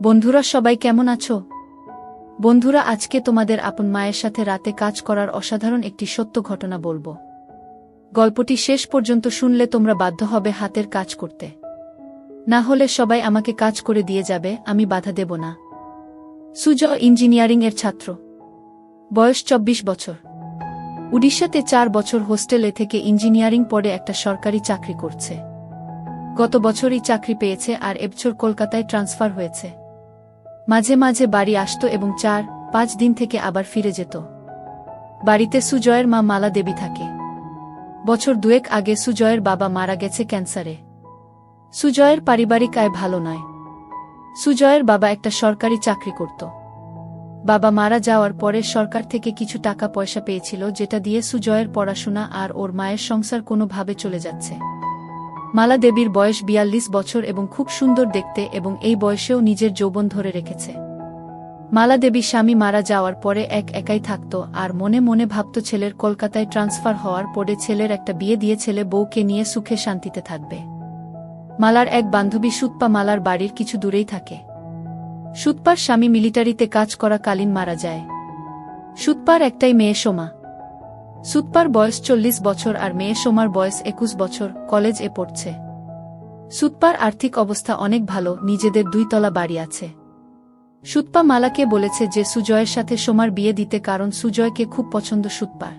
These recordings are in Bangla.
বন্ধুরা সবাই কেমন আছো? বন্ধুরা আজকে তোমাদের আপন মায়ের সাথে রাতে কাজ করার অসাধারণ একটি সত্য ঘটনা বলবো। গল্পটি শেষ পর্যন্ত শুনলে তোমরা বাধ্য হবে হাতের কাজ করতে। না হলে সবাই আমাকে কাজ করে দিয়ে যাবে, আমি বাধা দেব না। সুজয় ইঞ্জিনিয়ারিং এর ছাত্র, বয়স 24 বছর। উড়িষ্যাতে 4 বছর হোস্টেলে থেকে ইঞ্জিনিয়ারিং পড়ে একটা সরকারি চাকরি করছে। গত বছরই চাকরি পেয়েছে আর এবছর কলকাতায় ট্রান্সফার হয়েছে। মাঝে মাঝে বাড়ি আসতো এবং 4-5 দিন থেকে আবার ফিরে যেত। বাড়িতে সুজয়ের মা মালা দেবী থাকে। বছর 2 আগে সুজয়ের বাবা মারা গেছে ক্যান্সারে। সুজয়ের পারিবারিক আয় ভালো নয়। সুজয়ের বাবা একটা সরকারি চাকরি করত। বাবা মারা যাওয়ার পরে সরকার থেকে কিছু টাকা পয়সা পেয়েছিল, যেটা দিয়ে সুজয়ের পড়াশোনা আর ওর মায়ের সংসার কোনোভাবে চলে যাচ্ছে। মালা দেবীর বয়স 42 বছর এবং খুব সুন্দর দেখতে, এবং এই বয়সেও নিজের যৌবন ধরে রেখেছে। মালা দেবী স্বামী মারা যাওয়ার পরে একাই থাকত আর মনে মনে ভাবত ছেলের কলকাতায় ট্রান্সফার হওয়ার পরে ছেলের একটা বিয়ে দিয়ে ছেলে বউকে নিয়ে সুখে শান্তিতে থাকবে। মালার এক বান্ধবী সুতপা মালার বাড়ির কিছু দূরেই থাকে। সুতপার স্বামী মিলিটারিতে কাজ করাকালীন মারা যায়। সুতপার একটাই মেয়ে সোমা। সুতপার বয়স 40 বছর আর মেয়ে সোমার বয়স 21 বছর, কলেজ এ পড়ছে। সুতপার আর্থিক অবস্থা অনেক ভালো, নিজেদের 2 তলা বাড়ি আছে। সুতপা মালাকে বলেছে যে সুজয়ের সাথে সোমার বিয়ে দিতে, কারণ সুজয়কে খুব পছন্দ সুতপার।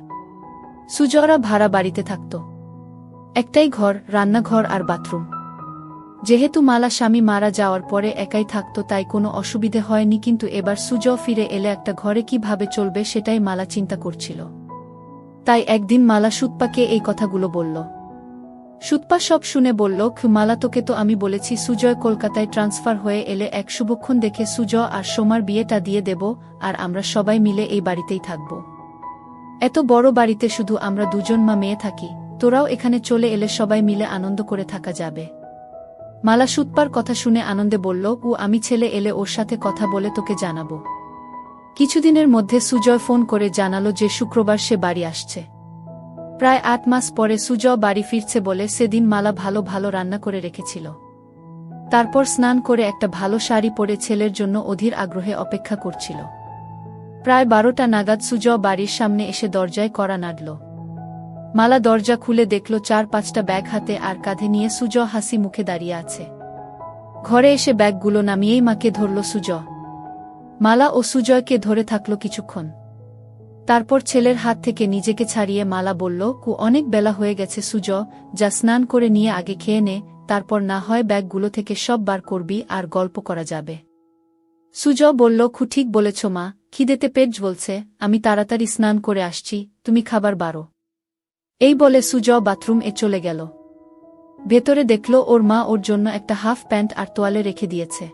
সুজয়রা ভাড়া বাড়িতে থাকত। একটাই ঘর, রান্নাঘর আর বাথরুম। যেহেতু মালা স্বামী মারা যাওয়ার পরে একাই থাকত তাই কোনো অসুবিধে হয়নি, কিন্তু এবার সুজয় ফিরে এলে একটা ঘরে কিভাবে চলবে সেটাই মালা চিন্তা করছিল। তাই একদিন মালা সুতপাকে এই কথাগুলো বলল। সুতপা সব শুনে বলল, মালা তোকে তো আমি বলেছি সুজয় কলকাতায় ট্রান্সফার হয়ে এলে এক শুভক্ষণ দেখে সুজয় আর সোমার বিয়েটা দিয়ে দেব, আর আমরা সবাই মিলে এই বাড়িতেই থাকব। এত বড় বাড়িতে শুধু আমরা 2 মা মেয়ে থাকি, তোরাও এখানে চলে এলে সবাই মিলে আনন্দ করে থাকা যাবে। মালা সুতপার কথা শুনে আনন্দে বলল, আমি ছেলে এলে ওর সাথে কথা বলে তোকে জানাবো। কিছুদিনের মধ্যে সুজয় ফোন করে জানালো যে শুক্রবার সে বাড়ি আসছে। প্রায় 8 মাস পরে সুজয় বাড়ি ফিরছে বলে সেদিন মালা ভালো ভালো রান্না করে রেখেছিল। তারপর স্নান করে একটা ভালো শাড়ি পরে ছেলের জন্য অধীর আগ্রহে অপেক্ষা করছিল। প্রায় 12টা নাগাদ সুজয় বাড়ির সামনে এসে দরজায় কড়া নাড়ল। মালা দরজা খুলে দেখল 4-5টা ব্যাগ হাতে আর কাঁধে নিয়ে সুজয় হাসি মুখে দাঁড়িয়ে আছে। ঘরে এসে ব্যাগগুলো নামিয়েই মাকে ধরল সুজয়। মালা ও সুজয়কে ধরে থাকল কিছুক্ষণ। তারপর ছেলের হাত থেকে নিজেকে ছাড়িয়ে মালা বলল, অনেক বেলা হয়ে গেছে সুজয়, যা স্নান করে নিয়ে আগে খেয়ে নে, তারপর না হয় ব্যাগগুলো থেকে সব বার করবি আর গল্প করা যাবে। সুজয় বলল, ঠিক বলেছ মা, খিদেতে পেট জ্বলছে, আমি তাড়াতাড়ি স্নান করে আসছি, তুমি খাবার বারো। এই বলে সুজয় বাথরুম এ চলে গেল। ভেতরে দেখল ওর মা ওর জন্য একটা হাফ প্যান্ট আর তোয়ালে রেখে দিয়েছে।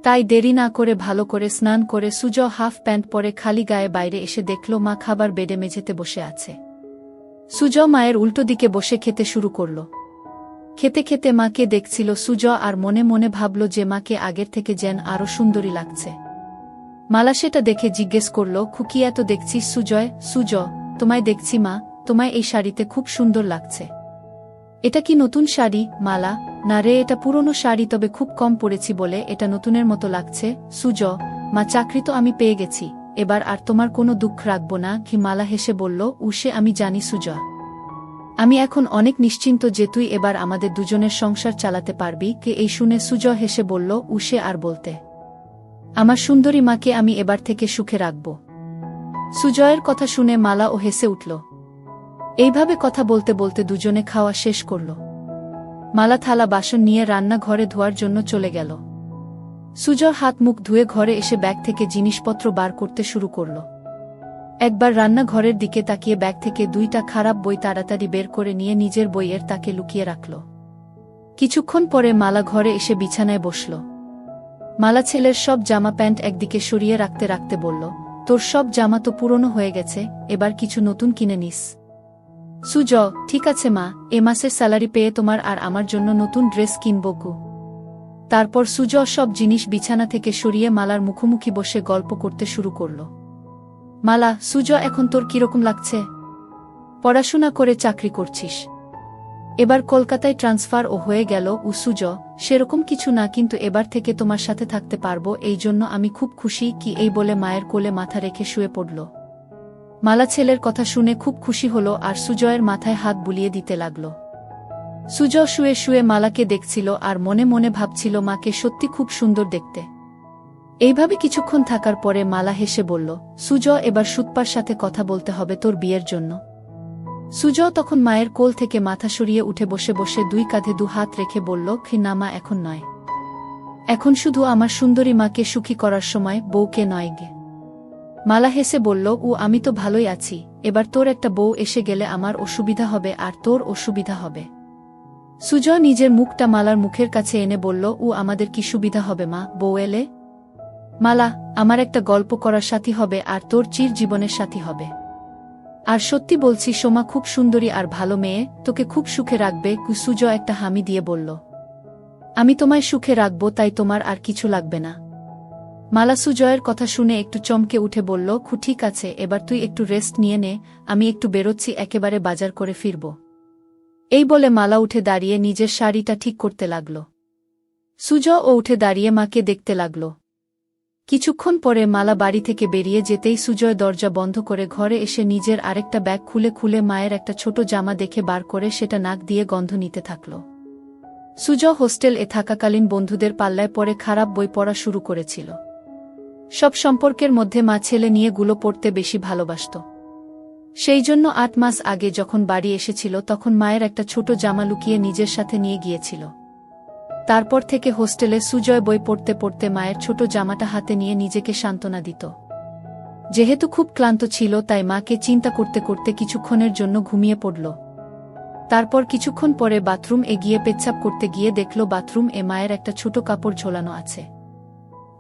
তাই দেরি না করে ভালো করে স্নান করে সুজয় হাফ প্যান্ট পরে খালি গায়ে বাইরে এসে দেখল মা খাবার বেডে মেঝেতে বসে আছে। সুজয় মায়ের উল্টো দিকে বসে খেতে শুরু করল। খেতে খেতে মাকে দেখছিল সুজয় আর মনে মনে ভাবল যে মাকে আগের থেকে যেন আরো সুন্দরী লাগছে। মালা সেটা দেখে জিজ্ঞেস করল, কি এত দেখছিস সুজয়? সুজয়, তোমায় দেখছি মা, তোমায় এই শাড়িতে খুব সুন্দর লাগছে। এটা কি নতুন শাড়ি? মালা, না রে, এটা পুরনো শাড়ি, তবে খুব কম পরেছি বলে এটা নতুনের মতো লাগছে। সুজয়, মা চাকরি তো আমি পেয়ে গেছি, এবার আর তোমার কোনো দুঃখ রাখবো না কি? মালা হেসে বলল, সে আমি জানি সুজয়, আমি এখন অনেক নিশ্চিন্ত যে তুই এবার আমাদের 2জনের সংসার চালাতে পারবি। এই শুনে সুজয় হেসে বলল, সে আর বলতে, আমার সুন্দরী মাকে আমি এবার থেকে সুখে রাখব। সুজয়ের কথা শুনে মালা ও হেসে উঠল। এইভাবে কথা বলতে বলতে 2জনে খাওয়া শেষ করল। মালা থালা বাসন নিয়ে রান্নাঘরে ধোয়ার জন্য চলে গেল। সুজয় হাত মুখ ধুয়ে ঘরে এসে ব্যাগ থেকে জিনিসপত্র বার করতে শুরু করল। একবার রান্নাঘরের দিকে তাকিয়ে ব্যাগ থেকে 2টা খারাপ বই তাড়াতাড়ি বের করে নিয়ে নিজের বইয়ের তাকে লুকিয়ে রাখল। কিছুক্ষণ পরে মালা ঘরে এসে বিছানায় বসল। মালা ছেলের সব জামা প্যান্ট একদিকে সরিয়ে রাখতে রাখতে বলল, তোর সব জামা তো পুরনো হয়ে গেছে, এবার কিছু নতুন কিনে নিস। সুজয়, ঠিক আছে মা, এ মাসের স্যালারি পেয়ে তোমার আর আমার জন্য নতুন ড্রেস কিনব গো। তারপর সুজয় সব জিনিস বিছানা থেকে সরিয়ে মালার মুখোমুখি বসে গল্প করতে শুরু করল। মালা, সুজয়, এখন তোর কিরকম লাগছে? পড়াশোনা করে চাকরি করছিস, এবার কলকাতায় ট্রান্সফার ও হয়ে গেল। সুজ, সেরকম কিছু না, কিন্তু এবার থেকে তোমার সাথে থাকতে পারবো, এই জন্য আমি খুব খুশি। কি এই বলে মায়ের কোলে মাথা রেখে শুয়ে পড়ল। মালা ছেলের কথা শুনে খুব খুশি হল আর সুজয়ের মাথায় হাত বুলিয়ে দিতে লাগল। সুজ শুয়ে শুয়ে মালাকে দেখছিল আর মনে মনে ভাবছিল মাকে সত্যি খুব সুন্দর দেখতে। এইভাবে কিছুক্ষণ থাকার পরে মালা হেসে বলল, সুজ, এবার সুতপার সাথে কথা বলতে হবে তোর বিয়ের জন্য। সুজ তখন মায়ের কোল থেকে মাথা সরিয়ে উঠে বসে বসে দুই কাঁধে দু হাত রেখে বলল, না মা, এখন নয়। এখন শুধু আমার সুন্দরী মাকে সুখী করার সময়, বউকে নয় গে। মালা হেসে বলল, আমি তো ভালোই আছি, এবার তোর একটা বউ এসে গেলে আমার অসুবিধা হবে আর তোর অসুবিধা হবে। সুজয় নিজের মুখটা মালার মুখের কাছে এনে বলল, আমাদের কি সুবিধা হবে মা, বউ এলে? মালা, আমার একটা গল্প করার সাথী হবে আর তোর চির জীবনের সাথী হবে। আর সত্যি বলছি, সোমা খুব সুন্দরী আর ভালো মেয়ে, তোকে খুব সুখে রাখবে। সুজয় একটা হামি দিয়ে বলল, আমি তোমায় সুখে রাখবো, তাই তোমার আর কিছু লাগবে না। মালা সুজয়ের কথা শুনে একটু চমকে উঠে বলল, ঠিক আছে, এবার তুই একটু রেস্ট নিয়ে নে, আমি একটু বেরোচ্ছি, একেবারে বাজার করে ফিরব। এই বলে মালা উঠে দাঁড়িয়ে নিজের শাড়িটা ঠিক করতে লাগল। সুজয়ও উঠে দাঁড়িয়ে মাকে দেখতে লাগল। কিছুক্ষণ পরে মালা বাড়ি থেকে বেরিয়ে যেতেই সুজয় দরজা বন্ধ করে ঘরে এসে নিজের আরেকটা ব্যাগ খুলে খুলে মায়ের একটা ছোট জামা দেখে বার করে সেটা নাক দিয়ে গন্ধ নিতে থাকল। সুজয় হোস্টেল এ থাকাকালীন বন্ধুদের পাল্লায় পড়ে খারাপ বই পড়া শুরু করেছিল। সব সম্পর্কের মধ্যে মা ছেলে নিয়ে গুলো পড়তে বেশি ভালোবাসত। সেই জন্য ৮ মাস আগে যখন বাড়ি এসেছিল তখন মায়ের একটা ছোট জামা লুকিয়ে নিজের সাথে নিয়ে গিয়েছিল। তারপর থেকে হোস্টেলে সুজয় বই পড়তে পড়তে মায়ের ছোট জামাটা হাতে নিয়ে নিজেকে সান্ত্বনা দিত। যেহেতু খুব ক্লান্ত ছিল তাই মাকে চিন্তা করতে করতে কিছুক্ষণের জন্য ঘুমিয়ে পড়ল। তারপর কিছুক্ষণ পরে বাথরুম এ গিয়ে পেচ্ছাপ করতে গিয়ে দেখল বাথরুম এ মায়ের একটা ছোট কাপড় ঝোলানো আছে।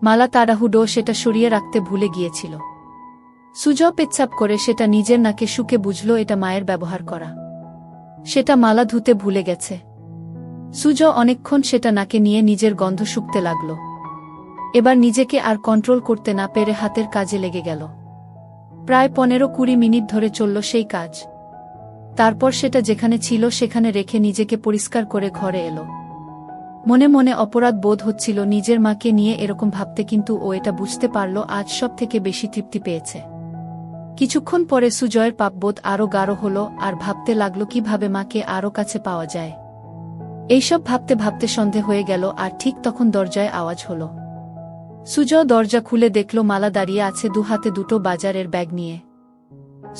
মালা তাড়াহুড়ো সেটা সরিয়ে রাখতে ভুলে গিয়েছিল। সুজয় পেচ্ছাপ করে সেটা নিজের নাকে শুকে বুঝল এটা মায়ের ব্যবহার করা। সেটা মালা ধুতে ভুলে গেছে। সুজয় অনেকক্ষণ সেটা নাকে নিয়ে নিজের গন্ধ শুকতে লাগল। এবার নিজেকে আর কন্ট্রোল করতে না পেরে হাতের কাজে লেগে গেল। প্রায় 15-20 মিনিট ধরে চলল সেই কাজ। তারপর সেটা যেখানে ছিল সেখানে রেখে নিজেকে পরিষ্কার করে ঘরে এলো। মনে মনে অপরাধ বোধ হচ্ছিল নিজের মাকে নিয়ে এরকম ভাবতে, কিন্তু ও এটা বুঝতে পারল আজ সব থেকে বেশি তৃপ্তি পেয়েছে। কিছুক্ষণ পরে সুজয়ের পাপবোধ আরও গাঢ় হল আর ভাবতে লাগল কিভাবে মাকে আরও কাছে পাওয়া যায়। এইসব ভাবতে ভাবতে সন্ধে হয়ে গেল আর ঠিক তখন দরজায় আওয়াজ হল। সুজয় দরজা খুলে দেখল মালা দাঁড়িয়ে আছে দু হাতে দুটো বাজারের ব্যাগ নিয়ে।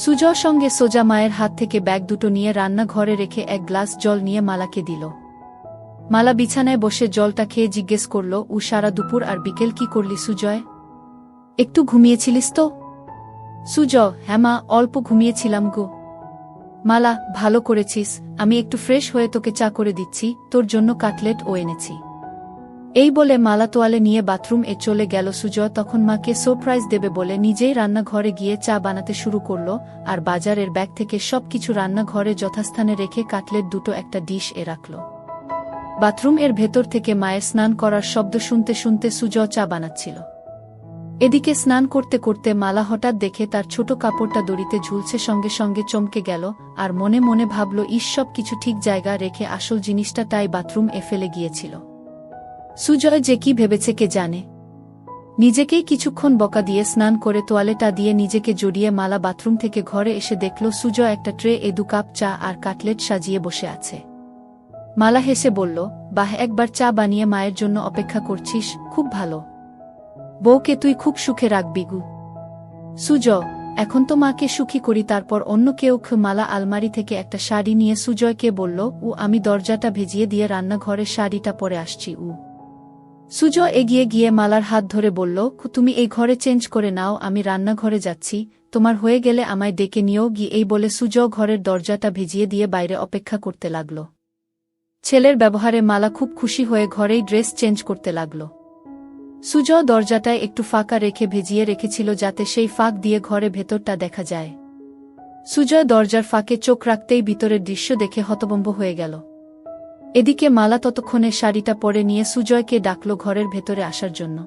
সুজয় সঙ্গে সোজা মায়ের হাত থেকে ব্যাগ দুটো নিয়ে রান্নাঘরে রেখে এক গ্লাস জল নিয়ে মালাকে দিল। মালা বিছানায় বসে জলটা খেয়ে জিজ্ঞেস করল, সারা দুপুর আর বিকেল কি করলি সুজয়? একটু ঘুমিয়েছিলিস তো? সুজয়, হ্যাঁ মা, অল্প ঘুমিয়েছিলাম গো। মালা, ভালো করেছিস, আমি একটু ফ্রেশ হয়ে তোকে চা করে দিচ্ছি, তোর জন্য কাটলেট ও এনেছি। এই বলে মালা তোয়ালে নিয়ে বাথরুম এ চলে গেল। সুজয় তখন মাকে সারপ্রাইজ দেবে বলে নিজেই রান্নাঘরে গিয়ে চা বানাতে শুরু করল আর বাজারের ব্যাগ থেকে সবকিছু রান্নাঘরে যথাস্থানে রেখে কাটলেট দুটো একটা ডিশ এ রাখল। বাথরুম এর ভেতর থেকে মায়ের স্নান করার শব্দ শুনতে শুনতে সুজয় চা বানাচ্ছিল। এদিকে স্নান করতে করতে মালা হঠাৎ দেখে তার ছোট কাপড়টা দড়িতে ঝুলছে, সঙ্গে সঙ্গে চমকে গেল আর মনে মনে ভাবল, সব কিছু ঠিক জায়গা রেখে আসল জিনিসটা তাই বাথরুম এ ফেলে গিয়েছিল। সুজয় যে কি ভেবেছে কে জানে। নিজেকেই কিছুক্ষণ বকা দিয়ে স্নান করে তোয়ালেটা দিয়ে নিজেকে জড়িয়ে মালা বাথরুম থেকে ঘরে এসে দেখল সুজয় একটা ট্রে এ 2 কাপ চা আর কাটলেট সাজিয়ে বসে আছে। মালা হেসে বলল, বাহ, একবার চা বানিয়ে মায়ের জন্য অপেক্ষা করছিস, খুব ভালো। বউকে তুই খুব সুখে রাখবি গু। সুজয়, এখন তো মাকে সুখী করি, তারপর অন্য কেউ। মালা আলমারি থেকে একটা শাড়ি নিয়ে সুজয়কে বলল, আমি দরজাটা ভেজিয়ে দিয়ে রান্নাঘরের শাড়িটা পরে আসছি। সুজয় এগিয়ে গিয়ে মালার হাত ধরে বলল, তুমি এই ঘরে চেঞ্জ করে নাও, আমি রান্নাঘরে যাচ্ছি, তোমার হয়ে গেলে আমায় ডেকে নিও গিয়ে। এই বলে সুজয় ঘরের দরজাটা ভেজিয়ে দিয়ে বাইরে অপেক্ষা করতে লাগল। ছেলের ব্যবহারে মালা খুব খুশি হয়ে ঘরেই ড্রেস চেঞ্জ করতে লাগল। সুজয় দরজাটায় একটু ফাঁকা রেখে ভেজিয়ে রেখেছিল যাতে সেই ফাঁক দিয়ে ঘরে ভেতরটা দেখা যায়। সুজয় দরজার ফাঁকে চোখ রাখতেই ভিতরের দৃশ্য দেখে হতভম্ব হয়ে গেল। এদিকে মালা ততক্ষণে শাড়িটা পরে নিয়ে সুজয়কে ডাকল ঘরের ভেতরে আসার জন্য।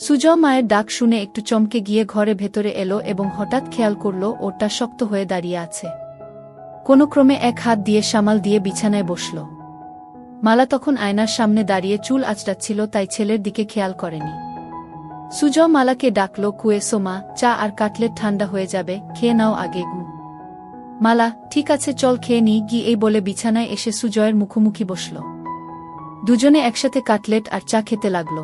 সুজয় মায়ের ডাক শুনে একটু চমকে গিয়ে ঘরে ভেতরে এলো এবং হঠাৎ খেয়াল করল ওটা শক্ত হয়ে দাঁড়িয়ে আছে। কোনো ক্রমে এক হাত দিয়ে সামাল দিয়ে বিছানায় বসল। মালা তখন আয়নার সামনে দাঁড়িয়ে চুল আঁচড়াচ্ছিল, তাই ছেলের দিকে খেয়াল করেনি। সুজয় মালাকে ডাকল, কুয়েসো মা, চা আর কাটলেট ঠান্ডা হয়ে যাবে, খেয়ে নাও আগে গু। মালা, ঠিক আছে চল খেয়ে নি গি, এই বলে বিছানায় এসে সুজয়ের মুখোমুখি বসল। দুজনে একসাথে কাটলেট আর চা খেতে লাগল।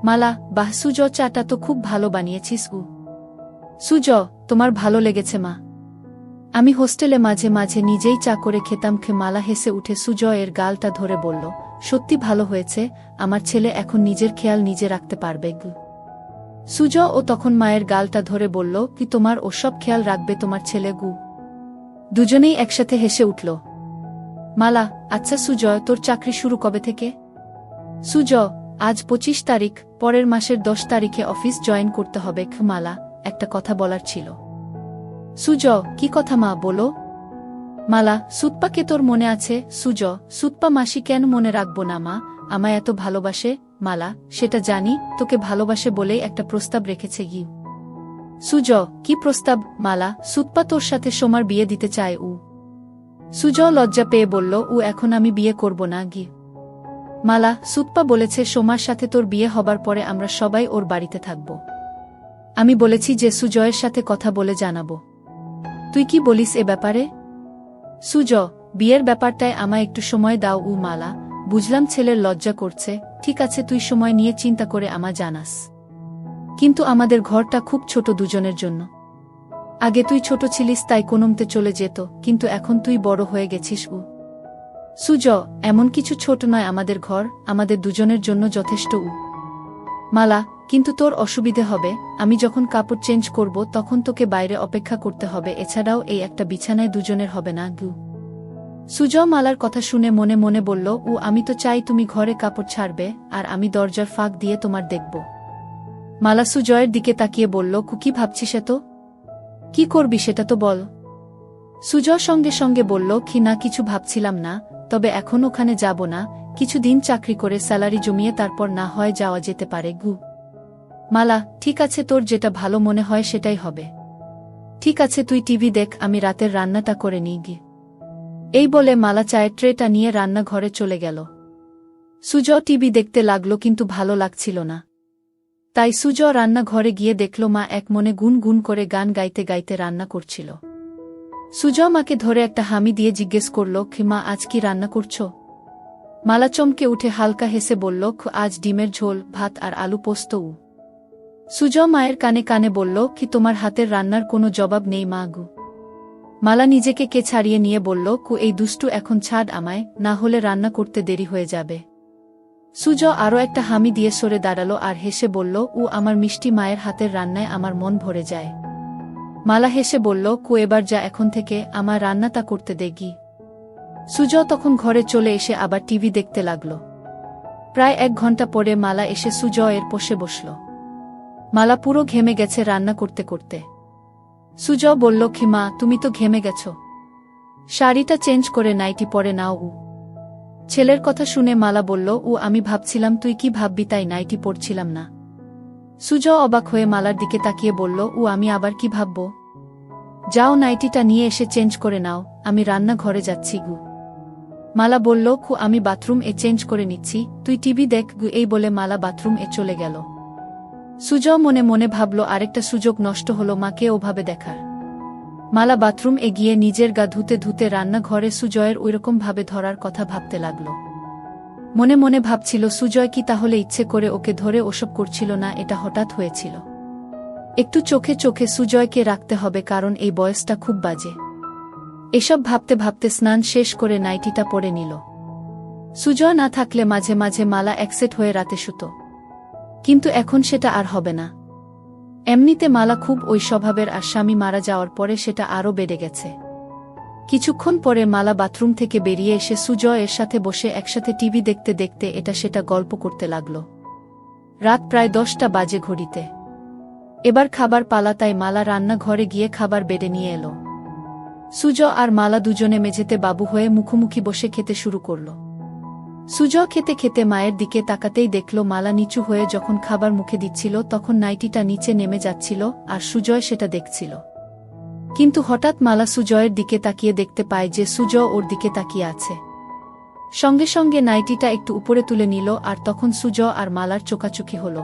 মালা, বাহ সুজয়, চাটা তো খুব ভালো বানিয়েছিস গু। সুজয়, তোমার ভালো লেগেছে মা? আমি হোস্টেলে মাঝে মাঝে নিজেই চা করে খেতাম। মালা হেসে উঠে সুজয়ের গালটা ধরে বলল, সত্যি ভালো হয়েছে, আমার ছেলে এখন নিজের খেয়াল নিজে রাখতে পারবে গু। সুজয় ও তখন মায়ের গালটা ধরে বলল, কি তোমার ওসব খেয়াল রাখবে তোমার ছেলে গু? দুজনেই একসাথে হেসে উঠল। মালা, আচ্ছা সুজয়, তোর চাকরি শুরু কবে থেকে? সুজয়, আজ 25 তারিখ, পরের মাসের 10 তারিখে অফিস জয়েন করতে হবে। মালা, একটা কথা বলার ছিল। সুজয়, কি কথা মা, বলো। মালা, সুতপাকে তোর মনে আছে? সুজয়, সুতপা মাসি কেন মনে রাখবো না মা, আমায় এত ভালোবাসে। মালা, সেটা জানি, তোকে ভালোবাসে বলেই একটা প্রস্তাব রেখেছে গি। সুজয়, কি প্রস্তাব? মালা, সুতপা তোর সাথে সোমার বিয়ে দিতে চায় উ। সুজয় লজ্জা পেয়ে বলল, উ এখন আমি বিয়ে করব না গি। মালা, সুতপা বলেছে সোমার সাথে তোর বিয়ে হবার পরে আমরা সবাই ওর বাড়িতে থাকব। আমি বলেছি যে সুজয়ের সাথে কথা বলে জানাবো। তুই কি বলিস এ ব্যাপারে? সুজয়, বিয়ের ব্যাপারটায় আমায় একটু সময় দাও উ। মালা, বুঝলাম ছেলের লজ্জা করছে, ঠিক আছে তুই সময় নিয়ে চিন্তা করে আমায় জানাস। কিন্তু আমাদের ঘরটা খুব ছোট দুজনের জন্য। আগে তুই ছোট ছিলিস তাই কোনোমতে চলে যেত, কিন্তু এখন তুই বড় হয়ে গেছিস উ। সুজয়, এমন কিছু ছোট নয় আমাদের ঘর, আমাদের দুজনের জন্য যথেষ্ট উ। মালা, কিন্তু তোর অসুবিধে হবে, আমি যখন কাপড় চেঞ্জ করব তখন তোকে বাইরে অপেক্ষা করতে হবে, এছাড়াও এই একটা বিছানায় দুজনের হবে না গু। সুজয় মালার কথা শুনে মনে মনে বলল, উ আমি তো চাই তুমি ঘরে কাপড় ছাড়বে আর আমি দরজার ফাঁক দিয়ে তোমার দেখব। মালা সুজয়ের দিকে তাকিয়ে বলল, কি ভাবছিস এত? কি করবি সেটা তো বল। সুজয় সঙ্গে সঙ্গে বলল, না কিছু ভাবছিলাম না, তবে এখন ওখানে যাব না, কিছুদিন চাকরি করে স্যালারি জমিয়ে তারপর না হয় যাওয়া যেতে পারে গু। মালা, ঠিক আছে তোর যেটা ভালো মনে হয় সেটাই হবে। ঠিক আছে তুই টিভি দেখ, আমি রাতের রান্নাটা করে নিই গি। এই বলে মালা চায়ের ট্রেটা নিয়ে রান্নাঘরে চলে গেল। সুজয় টিভি দেখতে লাগলো কিন্তু ভালো লাগছিল না। তাই সুজয় রান্নাঘরে গিয়ে দেখল মা এক মনে গুন গুন করে গান গাইতে গাইতে রান্না করছিল। সুজয় মাকে ধরে একটা হামি দিয়ে জিজ্ঞেস করল, মা আজ কি রান্না করছো? মালা চমকে উঠে হালকা হেসে বলল, আজ ডিমের ঝোল, ভাত আর আলু পোস্ত উ। সুজয় মায়ের কানে কানে বলল, তোমার হাতের রান্নার কোনো জবাব নেই মা গু। মালা নিজেকে কে ছাড়িয়ে নিয়ে বলল, এই দুষ্টু এখন ছাড় আমায়, না হলে রান্না করতে দেরি হয়ে যাবে। সুজয় আরও একটা হামি দিয়ে সরে দাঁড়ালো আর হেসে বলল, আমার মিষ্টি মায়ের হাতের রান্নায় আমার মন ভরে যায়। মালা হেসে বলল, এবার যা এখন থেকে, আমার রান্নাটা করতে দে গি। সুজয় তখন ঘরে চলে এসে আবার টিভি দেখতে লাগল। প্রায় 1 ঘন্টা পরে মালা এসে সুজয়ের পাশে বসল। মালা পুরো ঘেমে গেছে রান্না করতে করতে। সুজয় বলল, মা তুমি তো ঘেমে গেছ, শাড়িটা চেঞ্জ করে নাইটি পরে নাও উ। ছেলের কথা শুনে মালা বলল, আমি ভাবছিলাম তুই কি ভাববি তাই নাইটি পরছিলাম না। সুজয় অবাক হয়ে মালার দিকে তাকিয়ে বলল, আমি আবার কি ভাবব? যাও নাইটিটা নিয়ে এসে চেঞ্জ করে নাও, আমি রান্নাঘরে যাচ্ছি গু। মালা বলল, আমি বাথরুম এ চেঞ্জ করে নিচ্ছি, তুই টিভি দেখ গু। এই বলে মালা বাথরুম এ চলে গেল। সুজয় মনে মনে ভাবল, আরেকটা সুযোগ নষ্ট হলো মাকে ওভাবে দেখার। মালা বাথরুম এ গিয়ে নিজের গা ধুতে ধুতে রান্নাঘরে সুজয়ের ওইরকম ভাবে ধরার কথা ভাবতে লাগল। মনে মনে ভাবছিল, সুজয় কি তাহলে ইচ্ছে করে ওকে ধরে ওসব করছিল না, এটা হঠাৎ হয়েছিল। একটু চোখে চোখে সুজয়কে রাখতে হবে, কারণ এই বয়সটা খুব বাজে। এসব ভাবতে ভাবতে স্নান শেষ করে নাইটিটা পরে নিল। সুজয় না থাকলে মাঝে মাঝে মালা একসেট হয়ে রাতে শুতো, কিন্তু এখন সেটা আর হবে না। এমনিতে মালা খুব ওই স্বভাবের, আর স্বামী মারা যাওয়ার পরে সেটা আরও বেড়ে গেছে। কিছুক্ষণ পরে মালা বাথরুম থেকে বেরিয়ে এসে সুজয় এর সাথে বসে একসাথে টিভি দেখতে দেখতে এটা সেটা গল্প করতে লাগল। রাত প্রায় 10টা বাজে ঘড়িতে। এবার খাবার পালা, তাই মালা রান্নাঘরে গিয়ে খাবার বেড়ে নিয়ে এলো। সুজয় আর মালা দুজনে মেঝেতে বাবু হয়ে মুখোমুখি বসে খেতে শুরু করল। সুজয় খেতে খেতে মায়ের দিকে তাকাতেই দেখল মালা নিচু হয়ে যখন খাবার মুখে দিচ্ছিল তখন নাইটিটা নিচে নেমে যাচ্ছিল, আর সুজয় সেটা দেখছিল। কিন্তু হঠাৎ মালা সুজয়ের দিকে তাকিয়ে দেখতে পায় যে সুজয় ওর দিকে তাকিয়ে আছে। সঙ্গে সঙ্গে নাইটিটা একটু উপরে তুলে নিল আর তখন সুজয় আর মালার চোকাচুকি হল।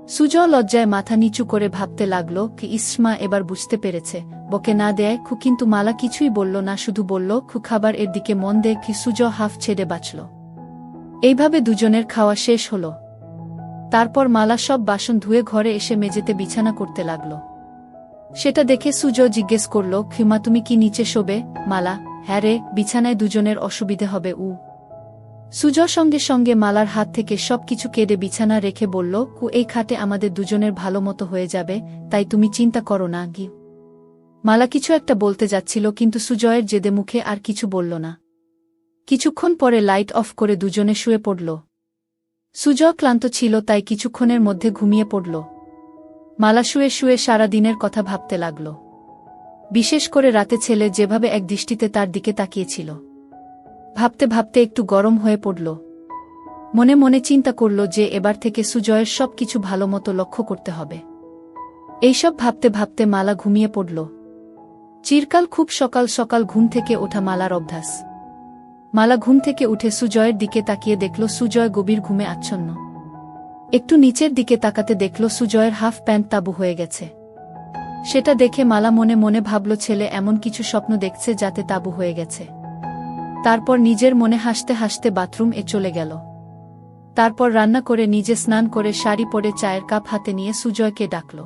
সুজয় লজ্জায় মাথা নিচু করে ভাবতে লাগল কি ইসমা এবার বুঝতে পেরেছে, বকে না দেয় খু, কিন্তু মালা কিছুই বলল না, শুধু বলল খু খাবার এর দিকে মন দে কি। সুজয় হাফ ছেড়ে বাঁচল। এইভাবে দুজনের খাওয়া শেষ হল। তারপর মালা সব বাসন ধুয়ে ঘরে এসে মেঝেতে বিছানা করতে লাগল। সেটা দেখে সুজয় জিজ্ঞেস করল, খিমা তুমি কি নিচে শোবে? মালা, হ্যাঁ রে, বিছানায় দুজনের অসুবিধে হবে। সুজয় সঙ্গে সঙ্গে মালার হাত থেকে সব কিছু কেড়ে বিছানা রেখে বলল, এই খাটে আমাদের দুজনের ভালো মতো হয়ে যাবে, তাই তুমি চিন্তা করো না গি। মালা কিছু একটা বলতে যাচ্ছিল, কিন্তু সুজয়ের জেদে মুখে আর কিছু বলল না। কিছুক্ষণ পরে লাইট অফ করে দুজনে শুয়ে পড়ল। সুজয় ক্লান্ত ছিল, তাই কিছুক্ষণের মধ্যে ঘুমিয়ে পড়ল। মালা শুয়ে শুয়ে সারা দিনের কথা ভাবতে লাগল। বিশেষ করে রাতে ছেলে যেভাবে এক দৃষ্টিতে তার দিকে তাকিয়েছিল। ভাবতে ভাবতে একটু গরম হয়ে পড়ল। মনে মনে চিন্তা করল যে এবার থেকে সুজয়ের সব কিছু ভালো মতো লক্ষ্য করতে হবে। এইসব ভাবতে ভাবতে মালা ঘুমিয়ে পড়ল। চিরকাল খুব সকাল সকাল ঘুম থেকে ওঠা মালার অভ্যাস। মালা ঘুম থেকে উঠে সুজয়ের দিকে তাকিয়ে দেখল সুজয় গভীর ঘুমে আচ্ছন্ন। একটু নিচের দিকে তাকাতে দেখল সুজয়ের হাফ প্যান্ট তাবু হয়ে গেছে। সেটা দেখে মালা মনে মনে ভাবল ছেলে এমন কিছু স্বপ্ন দেখছে যাতে তাবু হয়ে গেছে। তারপর নিজের মনে হাসতে হাসতে বাথরুম এ চলে গেল। তারপর রান্না করে নিজে স্নান করে শাড়ি পরে চায়ের কাপ হাতে নিয়ে সুজয়কে ডাকল।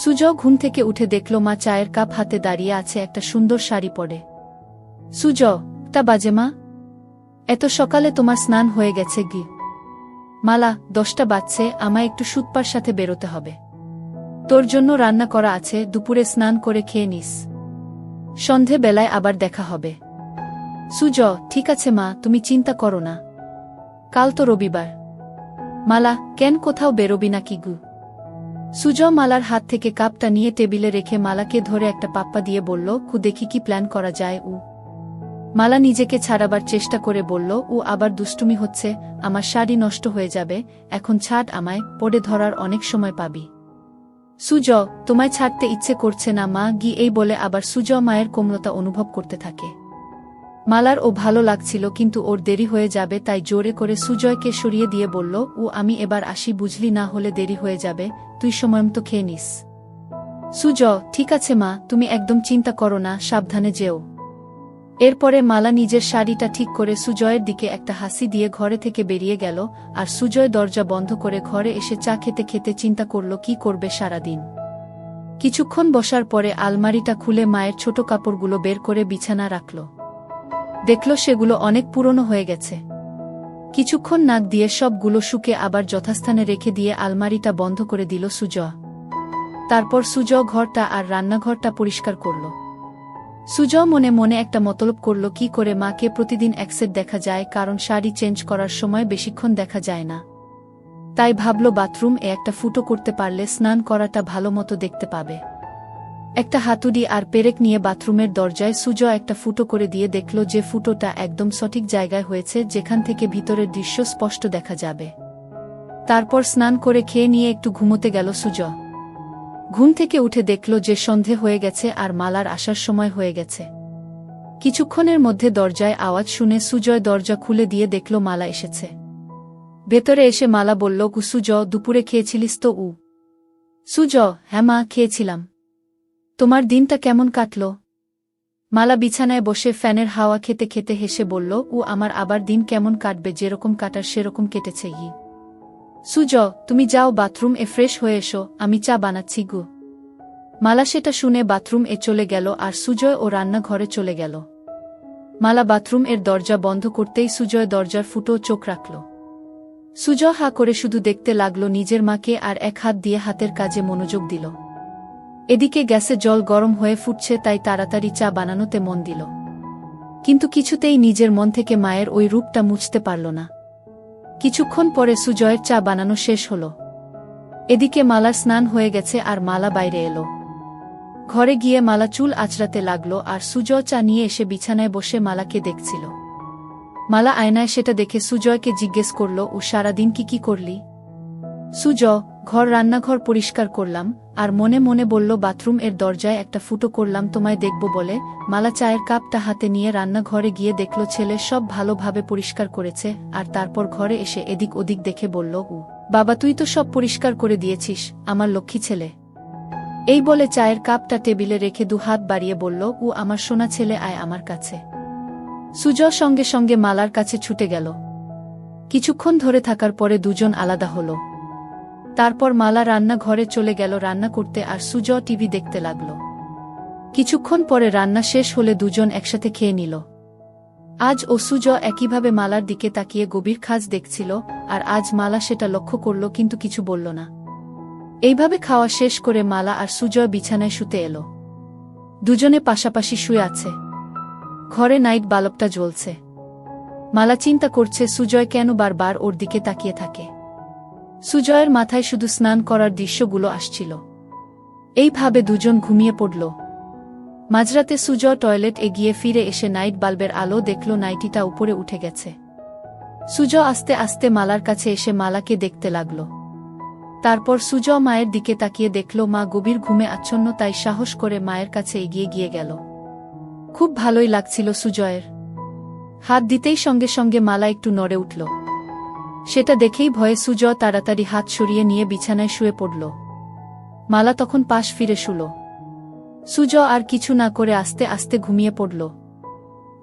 সুজয় ঘুম থেকে উঠে দেখল মা চায়ের কাপ হাতে দাঁড়িয়ে আছে একটা সুন্দর শাড়ি পরে। সুজয়, টা বাজে মা? এত সকালে তোমার স্নান হয়ে গেছে গি? মালা, 10টা বাজছে, আমায় একটু সুতপার সাথে বেরোতে হবে। তোর জন্য রান্না করা আছে, দুপুরে স্নান করে খেয়ে নিস। সন্ধে বেলায় আবার দেখা হবে। সুজয়, ঠিক আছে মা, তুমি চিন্তা করো না। কাল তো রবিবার। মালা, কেন কোথাও বেরোবি নাকি গু? সুজয় মালার হাত থেকে কাপটা নিয়ে টেবিলে রেখে মালাকে ধরে একটা পাপ্পা দিয়ে বলল, দেখি কি প্ল্যান করা যায়। মালা নিজেকে ছাড়াবার চেষ্টা করে বলল, আবার দুষ্টুমি হচ্ছে, আমার শাড়ি নষ্ট হয়ে যাবে, এখন ছাড় আমায়, পড়ে ধরার অনেক সময় পাবি। সুজয়, তোমায় ছাড়তে ইচ্ছে করছে না মা গি। এই বলে আবার সুজয় মায়ের কোমলতা অনুভব করতে থাকে। মালার ভালো লাগছিল, কিন্তু ওর দেরি হয়ে যাবে, তাই জোরে করে সুজয়কে সরিয়ে দিয়ে বলল, আমি এবার আসি, বুঝলি, না হলে দেরি হয়ে যাবে, তুই সময়মতো খেয়ে নিস। সুজয়, ঠিক আছে মা, তুমি একদম চিন্তা করো না, সাবধানে যেও। এরপরে মালা নিজের শাড়িটা ঠিক করে সুজয়ের দিকে একটা হাসি দিয়ে ঘরে থেকে বেরিয়ে গেল, আর সুজয় দরজা বন্ধ করে ঘরে এসে চা খেতে খেতে চিন্তা করল কি করবে সারাদিন। কিছুক্ষণ বসার পরে আলমারিটা খুলে মায়ের ছোট কাপড়গুলো বের করে বিছানা রাখল। দেখল সেগুলো অনেক পুরনো হয়ে গেছে। কিছুক্ষণ নাক দিয়ে সবগুলো শুকে আবার যথাস্থানে রেখে দিয়ে আলমারিটা বন্ধ করে দিল সুজয়। তারপর সুজয় ঘরটা আর রান্নাঘরটা পরিষ্কার করল। সুজয় মনে মনে একটা মতলব করল কি করে মাকে প্রতিদিন একসেট দেখা যায়, কারণ শাড়ি চেঞ্জ করার সময় বেশিক্ষণ দেখা যায় না। তাই ভাবল বাথরুম এ একটা ফুটো করতে পারলে স্নান করাটা ভালো মতো দেখতে পাবে। একটা হাতুড়ি আর পেরেক নিয়ে বাথরুমের দরজায় সুজয় একটা ফুটো করে দিয়ে দেখল যে ফুটোটা একদম সঠিক জায়গায় হয়েছে, যেখান থেকে ভিতরের দৃশ্য স্পষ্ট দেখা যাবে। তারপর স্নান করে খেয়ে নিয়ে একটু ঘুমোতে গেল সুজয়। ঘুম থেকে উঠে দেখল যে সন্ধে হয়ে গেছে আর মালার আসার সময় হয়ে গেছে। কিছুক্ষণের মধ্যে দরজায় আওয়াজ শুনে সুজয় দরজা খুলে দিয়ে দেখল মালা এসেছে। ভেতরে এসে মালা বলল, সুজয়, দুপুরে খেয়েছিলিস তো? সুজয়, হ্যাঁ মা, খেয়েছিলাম। তোমার দিনটা কেমন কাটল? মালা বিছানায় বসে ফ্যানের হাওয়া খেতে খেতে হেসে বলল, আমার আবার দিন কেমন কাটবে, যেরকম কাটার সেরকম কেটেছে। সুজয়, তুমি যাও বাথরুম এ ফ্রেশ হয়ে এসো, আমি চা বানাচ্ছি গু। মালা সেটা শুনে বাথরুম এ চলে গেল আর সুজয় ও রান্নাঘরে চলে গেল। মালা বাথরুম এর দরজা বন্ধ করতেই সুজয় দরজার ফুটো চোখ রাখল। সুজয় হা করে শুধু দেখতে লাগল নিজের মাকে আর এক হাত দিয়ে হাতের কাজে মনোযোগ দিল। এদিকে গ্যাসে জল গরম হয়ে ফুটছে, তাই তাড়াতাড়ি চা বানানোতে মন দিল। কিন্তু কিছুতেই নিজের মন থেকে মায়ের ওই রূপটা মুছতে পারল না। কিছুক্ষণ পরে সুজয়ের চা বানানো শেষ হল। এদিকে মালার স্নান হয়ে গেছে আর মালা বাইরে এলো। ঘরে গিয়ে মালা চুল আঁচড়াতে লাগল আর সুজয় চা নিয়ে এসে বিছানায় বসে মালাকে দেখছিল। মালা আয়নায় সেটা দেখে সুজয়কে জিজ্ঞেস করল, সারাদিন কি কি করলি? সুজয়, রান্নাঘর পরিষ্কার করলাম, আর মনে মনে বলল বাথরুম এর দরজায় একটা ফুটো করলাম তোমায় দেখব বলে। মালা চায়ের কাপটা হাতে নিয়ে রান্নাঘরে গিয়ে দেখল ছেলে সব ভালোভাবে পরিষ্কার করেছে, আর তারপর ঘরে এসে এদিক ওদিক দেখে বলল, বাবা তুই তো সব পরিষ্কার করে দিয়েছিস, আমার লক্ষ্মী ছেলে। এই বলে চায়ের কাপটা টেবিলে রেখে দুহাত বাড়িয়ে বলল, আমার সোনা ছেলে, আয় আমার কাছে। সুজয় সঙ্গে সঙ্গে মালার কাছে ছুটে গেল। কিছুক্ষণ ধরে থাকার পরে দুজন আলাদা হল। তারপর মালা রান্নাঘরে চলে গেল রান্না করতে, আর সুজয় টিভি দেখতে লাগল। কিছুক্ষণ পরে রান্না শেষ হলে দুজন একসাথে খেয়ে নিল। আজ ও সুজয় একইভাবে মালার দিকে তাকিয়ে গভীর খাজ দেখছিল, আর আজ মালা সেটা লক্ষ্য করল কিন্তু কিছু বলল না। এইভাবে খাওয়া শেষ করে মালা আর সুজয় বিছানায় শুতে এলো। দুজনে পাশাপাশি শুয়ে আছে। ঘরে নাইট বাল্বটা জ্বলছে। মালা চিন্তা করছে সুজয় কেন বারবার ওর দিকে তাকিয়ে থাকে। সুজয়ের মাথায় শুধু স্নান করার দৃশ্যগুলো আসছিল। এইভাবে দুজন ঘুমিয়ে পড়ল। মাঝরাতে সুজয় টয়লেট এগিয়ে ফিরে এসে নাইট বাল্বের আলো দেখল নাইটিটা উপরে উঠে গেছে। সুজয় আস্তে আস্তে মালার কাছে এসে মালাকে দেখতে লাগল। তারপর সুজয় মায়ের দিকে তাকিয়ে দেখল মা গভীর ঘুমে আচ্ছন্ন, তাই সাহস করে মায়ের কাছে এগিয়ে গিয়ে গেল। খুব ভালোই লাগছিল সুজয়ের। হাত দিতেই সঙ্গে সঙ্গে মালা একটু নড়ে উঠল। সেটা দেখেই ভয়ে সুজয় তাড়াতাড়ি হাত সরিয়ে নিয়ে বিছানায় শুয়ে পড়ল। মালা তখন পাশ ফিরে শুল। সুজয় আর কিছু না করে আস্তে আস্তে ঘুমিয়ে পড়ল।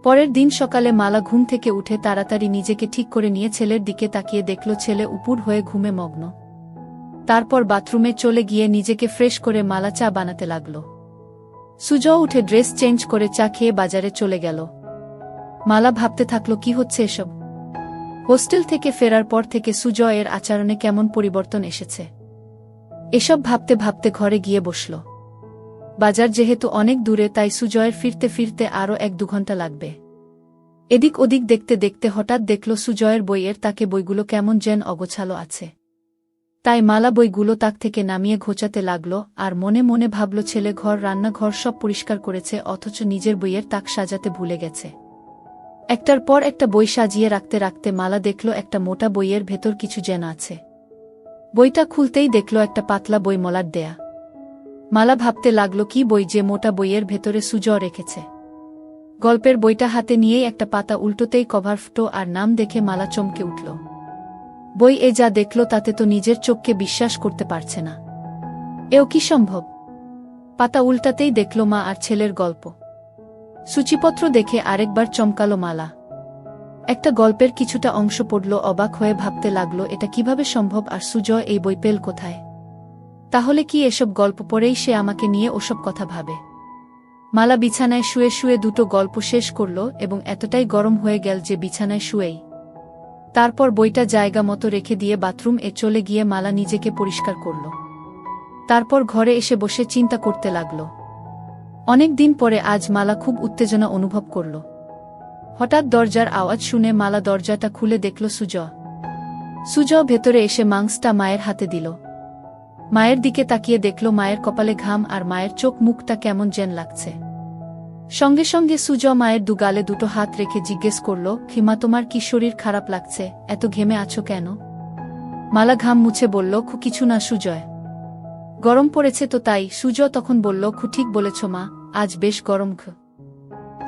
পরের দিন সকালে মালা ঘুম থেকে উঠে তাড়াতাড়ি নিজেকে ঠিক করে নিয়ে ছেলের দিকে তাকিয়ে দেখল ছেলে উপুড় হয়ে ঘুমে মগ্ন। তারপর বাথরুমে চলে গিয়ে নিজেকে ফ্রেশ করে মালা চা বানাতে লাগল। সুজয় উঠে ড্রেস চেঞ্জ করে চা খেয়ে বাজারে চলে গেল। মালা ভাবতে থাকল কি হচ্ছে এসব। হোস্টেল থেকে ফেরার পর থেকে সুজয়ের আচরণে কেমন পরিবর্তন এসেছে। এসব ভাবতে ভাবতে ঘরে গিয়ে বসল। বাজার যেহেতু অনেক দূরে, তাই সুজয়ের ফিরতে ফিরতে আরও 1-2 ঘন্টা লাগবে। এদিক ওদিক দেখতে দেখতে হঠাৎ দেখল সুজয়ের বইয়ের তাকে বইগুলো কেমন যেন অগোছালো আছে। তাই মালা বইগুলো তাক থেকে নামিয়ে ঘোচাতে লাগল, আর মনে মনে ভাবল ছেলে ঘর রান্নাঘর সব পরিষ্কার করেছে, অথচ নিজের বইয়ের তাক সাজাতে ভুলে গেছে। একটার পর একটা বই সাজিয়ে রাখতে রাখতে মালা দেখল একটা মোটা বইয়ের ভেতর কিছু যেন আছে। বইটা খুলতেই দেখল একটা পাতলা বই মলাট দেয়া। মালা ভাবতে লাগল কি বই যে মোটা বইয়ের ভেতরে সুজয় রেখেছে। গল্পের বইটা হাতে নিয়েই একটা পাতা উল্টোতেই কভার ফুটো, আর নাম দেখে মালা চমকে উঠল। বই এ যা দেখল তাতে তো নিজের চোখকে বিশ্বাস করতে পারছে না। এও কি সম্ভব? পাতা উল্টাতেই দেখল মা আর ছেলের গল্প। সূচিপত্র দেখে আরেকবার চমকালো মালা। একটা গল্পের কিছুটা অংশ পড়ল, অবাক হয়ে ভাবতে লাগল এটা কিভাবে সম্ভব, আর সুজয় এই বই পেল কোথায়? তাহলে কি এসব গল্প পড়েই সে আমাকে নিয়ে ওসব কথা ভাবে? মালা বিছানায় শুয়ে শুয়ে 2টো গল্প শেষ করল এবং এতটাই গরম হয়ে গেল যে বিছানায় শুয়েই তারপর বইটা জায়গা মতো রেখে দিয়ে বাথরুম এ চলে গিয়ে মালা নিজেকে পরিষ্কার করল। তারপর ঘরে এসে বসে চিন্তা করতে লাগল। অনেক দিন পরে আজ মালা খুব উত্তেজনা অনুভব করল। হঠাৎ দরজার আওয়াজ শুনে মালা দরজাটা খুলে দেখল সুজয় ভেতরে এসে মাংসটা মায়ের হাতে দিল। মায়ের দিকে তাকিয়ে দেখল মায়ের কপালে ঘাম, আর মায়ের চোখ মুখটা কেমন যেন লাগছে। সঙ্গে সঙ্গে সুজয় মায়ের গালে 2টো হাত রেখে জিজ্ঞেস করল, খিমা তোমার কি শরীর খারাপ লাগছে? এত ঘেমে আছো কেন? মালা ঘাম মুছে বলল, কিছু না সুজয়, গরম পড়েছে তো তাই। সুজয় তখন বলল, ঠিক বলেছ মা, আজ বেশ গরম।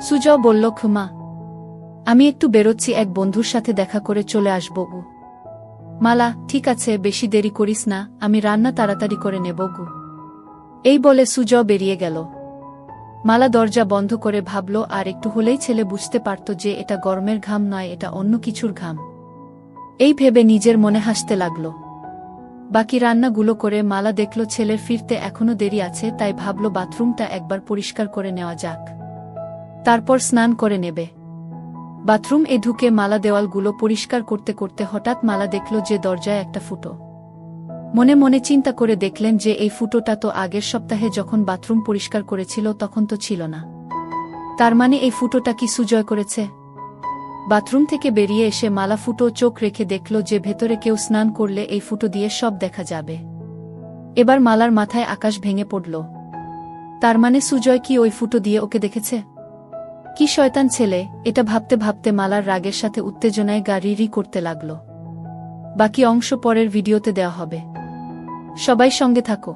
সুজয় বলল, মা আমি একটু বেরোচ্ছি, এক বন্ধুর সাথে দেখা করে চলে আসব। মালা, ঠিক আছে, বেশি দেরি করিস না, আমি রান্না তাড়াতাড়ি করে নেব। এই বলে সুজয় বেরিয়ে গেল। মালা দরজা বন্ধ করে ভাবল আর একটু হলেই ছেলে বুঝতে পারত যে এটা গরমের ঘাম নয়, এটা অন্য কিছুর ঘাম। এই ভেবে নিজের মনে হাসতে লাগল। বাকি রান্নাগুলো করে মালা দেখল ছেলের ফিরতে এখনো দেরি আছে, তাই ভাবল বাথরুমটা একবার পরিষ্কার করে নেওয়া যাক, তারপর স্নান করে নেবে। বাথরুম এ ঢুকে মালা দেওয়ালগুলো পরিষ্কার করতে করতে হঠাৎ মালা দেখল যে দরজায় একটা ফুটো। মনে মনে চিন্তা করে দেখলেন যে এই ফুটোটা তো আগের সপ্তাহে যখন বাথরুম পরিষ্কার করেছিল তখন তো ছিল না। তার মানে এই ফুটোটা কি সুজয় করেছে? বাথরুম থেকে বেরিয়ে এসে মালা ফুটো চোখ রেখে দেখল যে ভেতরে কেউ স্নান করলে এই ফুটো দিয়ে সব দেখা যাবে। এবার মালার মাথায় আকাশ ভেঙে পড়ল। তার মানে সুজয় কি ওই ফুটো দিয়ে ওকে দেখেছে? কি শয়তান ছেলে! এটা ভাবতে ভাবতে মালার রাগের সাথে উত্তেজনায় গা রি করতে লাগল। বাকি অংশ পরের ভিডিওতে দেওয়া হবে। সবাই সঙ্গে থাকো।